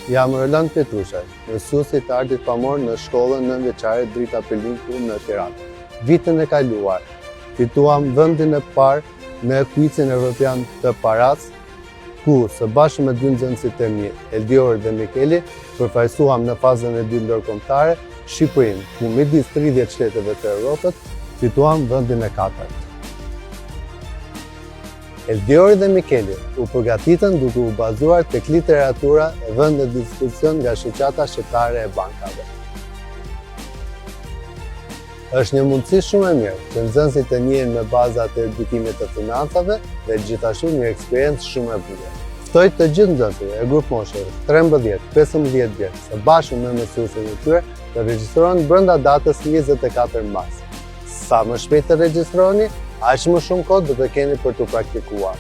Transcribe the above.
Jam Erland Petrushaj, mësuesi të artit pamor në shkollën nënveçare Drita Pelinku në Tiranë. Vitin e kaluar, fituam vendin e parë në kuicin evropian të paras, ku së bashku me dy nxënësit e mi, Eldior dhe Mikeli, përfaqësuam në fazën e 2 ndërkombëtare Shqipërinë, ku midis 30 shteteve të Europës fituam vendin e 4. Eldiori dhe Mikeli u përgatitën duke u bazuar tek literatura e vënë në dispozicion nga shoqata shqiptare e bankave. Është një mundësi shumë e mirë që nxënësit të njihen me bazat e edukimit të financave dhe gjithashtu një eksperiencë shumë e bukur. Ftoj të gjithë nxënësit e grup moshës 13-15 vjeç së bashku me mësuesin e tyre të regjistrohen brenda datës 24 mars. Sa më shpejt të regjistroheni, aq më shumë kohë do të keni për të praktikuar.